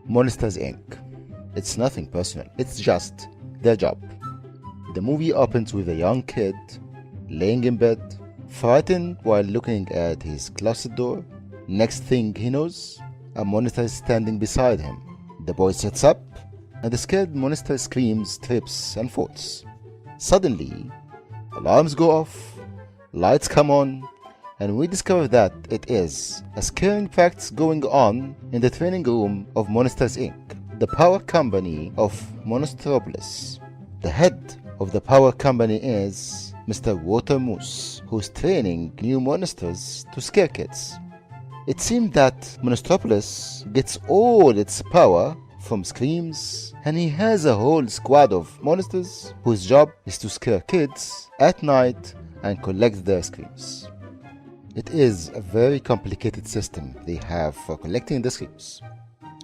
Monsters Inc. It's nothing personal, it's just their job. The movie opens with a young kid laying in bed, frightened while looking at his closet door. Next thing he knows, a monster is standing beside him. The boy sits up, and the scared monster screams, trips, and falls. Suddenly, alarms go off, lights come on, and we discover that it is a scaring practice going on in the training room of Monsters Inc., the power company of Monstropolis. The head of the power company is Mr. Water Moose, who's training new monsters to scare kids. It seems that Monstropolis gets all its power from screams, and he has a whole squad of monsters whose job is to scare kids at night and collect their screams. It is a very complicated system they have for collecting the screams.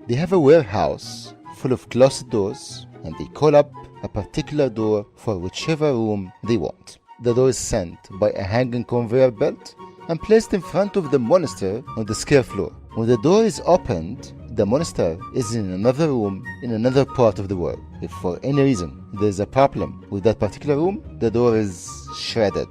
They have a warehouse full of closet doors, and they call up a particular door for whichever room they want. The door is sent by a hanging conveyor belt and placed in front of the monster on the scare floor. When the door is opened, the monster is in another room in another part of the world. If for any reason there is a problem with that particular room, the door is shredded.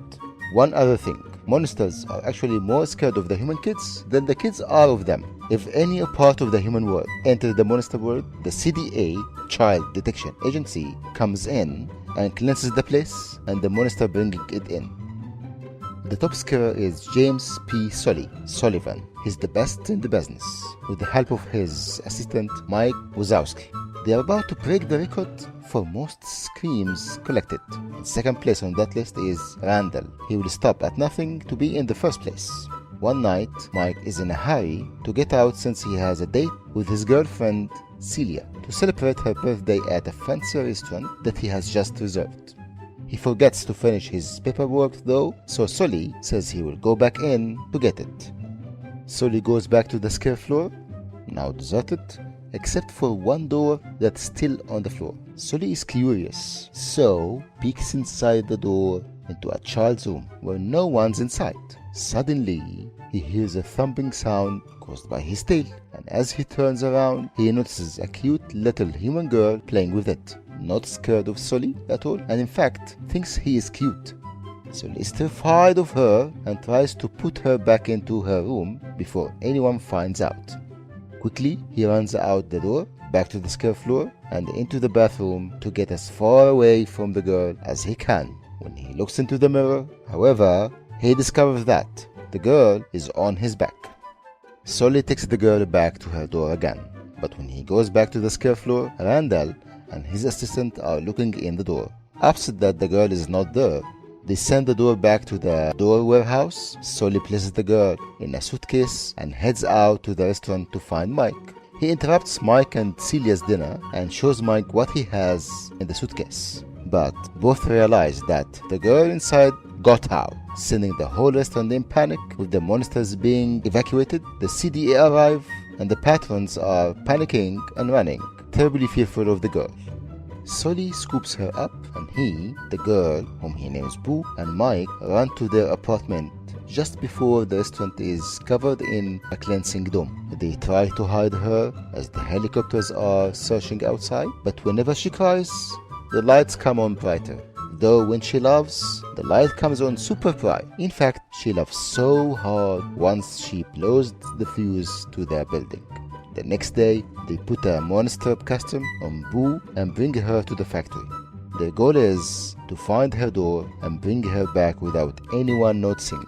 One other thing, monsters are actually more scared of the human kids than the kids are of them. If any part of the human world enters the monster world, the CDA, Child Detection Agency, comes in and cleanses the place, and the monster bringing it in. The top scarer is James P. Sullivan. He's the best in the business, with the help of his assistant Mike Wazowski. They are about to break the record for most screams collected. In second place on that list is Randall. He will stop at nothing to be in the first place. One night, Mike is in a hurry to get out since he has a date with his girlfriend Celia to celebrate her birthday at a fancy restaurant that he has just reserved. He forgets to finish his paperwork though, so Sully says he will go back in to get it. Sully goes back to the scare floor, now deserted, except for one door that's still on the floor. Sully is curious, so peeks inside the door into a child's room where no one's inside. Suddenly, he hears a thumping sound caused by his tail, and as he turns around, he notices a cute little human girl playing with it. Not scared of Sully at all, and in fact thinks he is cute. Sully is terrified of her and tries to put her back into her room before anyone finds out. Quickly, he runs out the door, back to the scare floor, and into the bathroom to get as far away from the girl as he can. When he looks into the mirror, however, he discovers that the girl is on his back. Sully takes the girl back to her door again, but when he goes back to the scare floor, Randall and his assistant are looking in the door. Upset that the girl is not there, they send the door back to the door warehouse. Sully places the girl in a suitcase and heads out to the restaurant to find Mike. He interrupts Mike and Celia's dinner and shows Mike what he has in the suitcase. But both realize that the girl inside got out, sending the whole restaurant in panic. With the monsters being evacuated, the CDA arrive and the patrons are panicking and running, terribly fearful of the girl. Sully scoops her up, and he, the girl, whom he names Boo, and Mike run to their apartment just before the restaurant is covered in a cleansing dome. They try to hide her as the helicopters are searching outside, but whenever she cries, the lights come on brighter. Though when she laughs, the light comes on super bright. In fact, she laughs so hard once she blows the fuse to their building. The next day, they put a monster costume on Boo and bring her to the factory. Their goal is to find her door and bring her back without anyone noticing.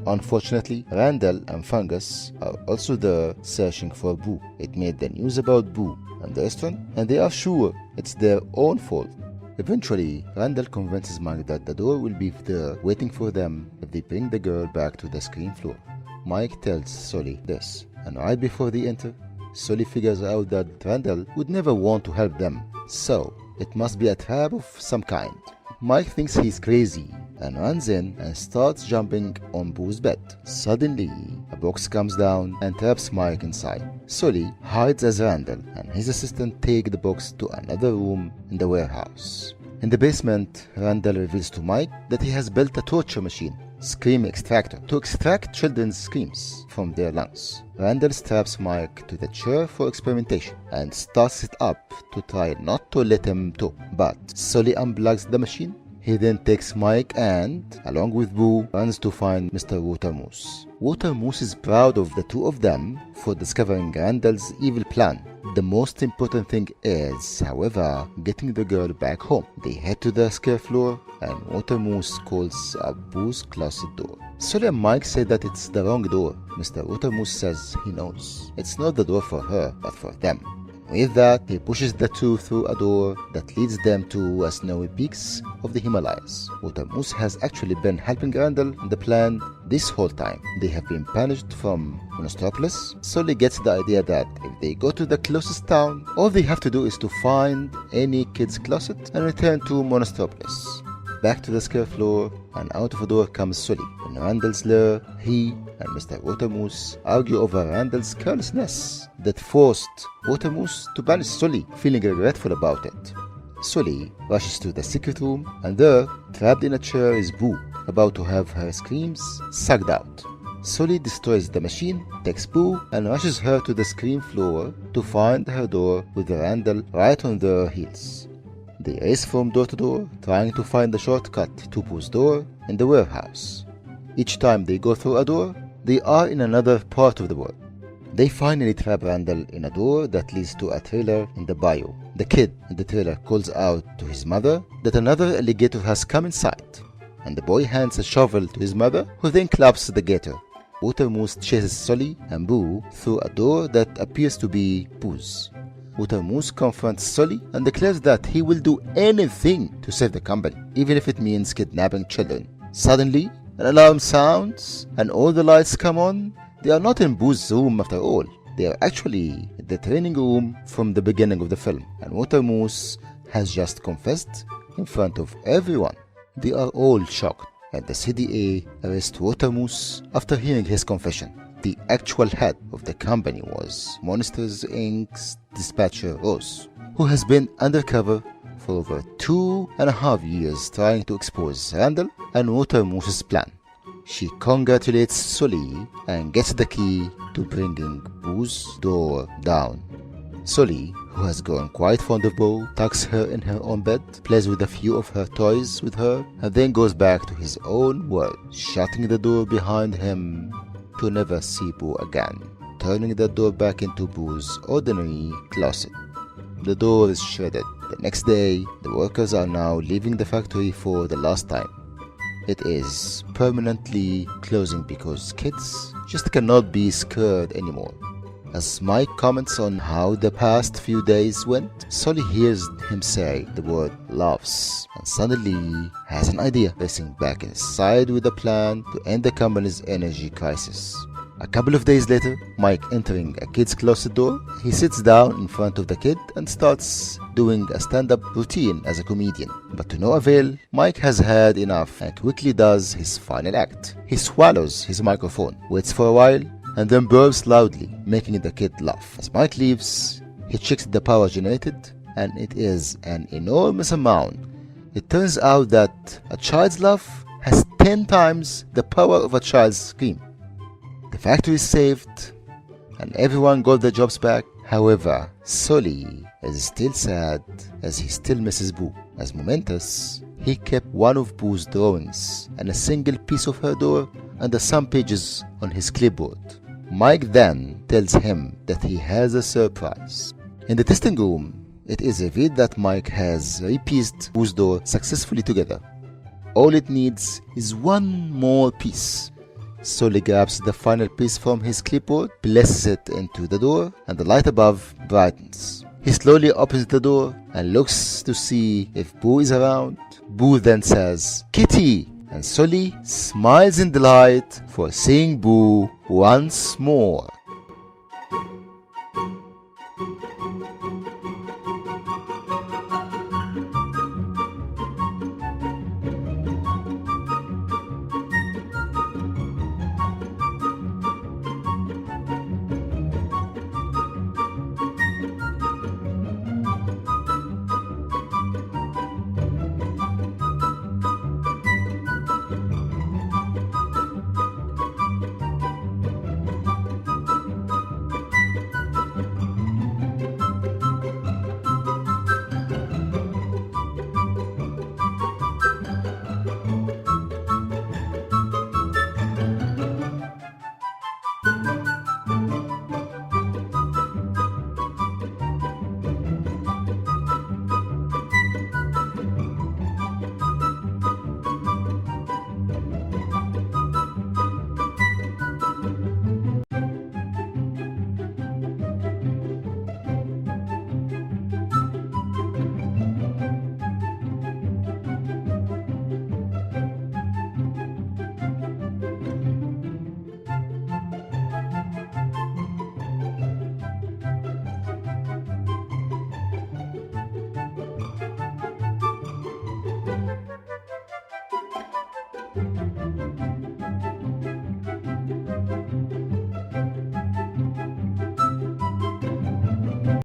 Unfortunately, Randall and Fungus are also there searching for Boo. It made the news about Boo and the restaurant, and they are sure it's their own fault. Eventually, Randall convinces Mike that the door will be there waiting for them if they bring the girl back to the screen floor. Mike tells Sully this, and right before they enter, Sully figures out that Randall would never want to help them, so it must be a trap of some kind. Mike thinks he's crazy and runs in and starts jumping on Boo's bed. Suddenly, a box comes down and traps Mike inside. Sully hides as Randall, and his assistant take the box to another room in the warehouse. In the basement, Randall reveals to Mike that he has built a torture machine. scream extractor to extract children's screams from their lungs. Randall straps Mike to the chair for experimentation and starts it up to try not to let him talk. But Sully unplugs the machine. He then takes Mike and, along with Boo, runs to find Mr. Watermoose. Watermoose is proud of the two of them for discovering Randall's evil plan. The most important thing is, however, getting the girl back home. They head to the scare floor and Watermoose calls up Boo's closet door. Sully and Mike say that it's the wrong door. Mr. Watermoose says he knows. It's not the door for her, but for them. With that, he pushes the two through a door that leads them to snowy peaks of the Himalayas. Watermoose has actually been helping Randall in the plan this whole time. They have been banished from Monostropolis. Sully gets the idea that if they go to the closest town, all they have to do is to find any kid's closet and return to Monostropolis. Back to the scare floor, and out of the door comes Sully. In Randall's lair, he and Mr. Watermoose argue over Randall's carelessness that forced Watermoose to banish Sully, feeling regretful about it. Sully rushes to the secret room, and there, trapped in a chair, is Boo, about to have her screams sucked out. Sully destroys the machine, takes Boo, and rushes her to the screen floor to find her door with Randall right on their heels. They race from door to door, trying to find the shortcut to Boo's door in the warehouse. Each time they go through a door, they are in another part of the world. They finally trap Randall in a door that leads to a trailer in the bayou. The kid in the trailer calls out to his mother that another alligator has come inside, and the boy hands a shovel to his mother, who then claps the gator. Watermoose chases Sully and Boo through a door that appears to be Boo's. Watermoose confronts Sully and declares that he will do anything to save the company, even if it means kidnapping children. Suddenly, an alarm sounds and all the lights come on. They are not in Boo's room after all. They are actually in the training room from the beginning of the film, and Watermoose has just confessed in front of everyone. They are all shocked, and the CDA arrests Watermoose after hearing his confession. The actual head of the company was Monsters Inc.'s dispatcher Rose, who has been undercover for over 2.5 years trying to expose Randall and Watermoose's plan. She congratulates Sully and gets the key to bringing Boo's door down. Sully, who has grown quite fond of Boo, tucks her in her own bed, plays with a few of her toys with her, and then goes back to his own world, shutting the door behind him to never see Boo again, turning the door back into Boo's ordinary closet. The door is shredded. The next day, the workers are now leaving the factory for the last time. It is permanently closing because kids just cannot be scared anymore. As Mike comments on how the past few days went, Sully hears him say the word loves and suddenly has an idea, racing back inside with a plan to end the company's energy crisis. A couple of days later, Mike entering a kid's closet door, he sits down in front of the kid and starts doing a stand-up routine as a comedian. But to no avail, Mike has had enough and quickly does his final act. He swallows his microphone, waits for a while, and then burps loudly, making the kid laugh. As Mike leaves, he checks the power generated, and it is an enormous amount. It turns out that a child's laugh has 10 times the power of a child's scream. The factory is saved, and everyone got their jobs back. However, Sully is still sad as he still misses Boo. As momentous, he kept one of Boo's drawings and a single piece of her door and some pages on his clipboard. Mike then tells him that he has a surprise. In the testing room, it is revealed that Mike has repieced Boo's door successfully together. All it needs is one more piece. Sully grabs the final piece from his clipboard, places it into the door, and the light above brightens. He slowly opens the door and looks to see if Boo is around. Boo then says, "Kitty!" and Sully smiles in delight for seeing Boo once more.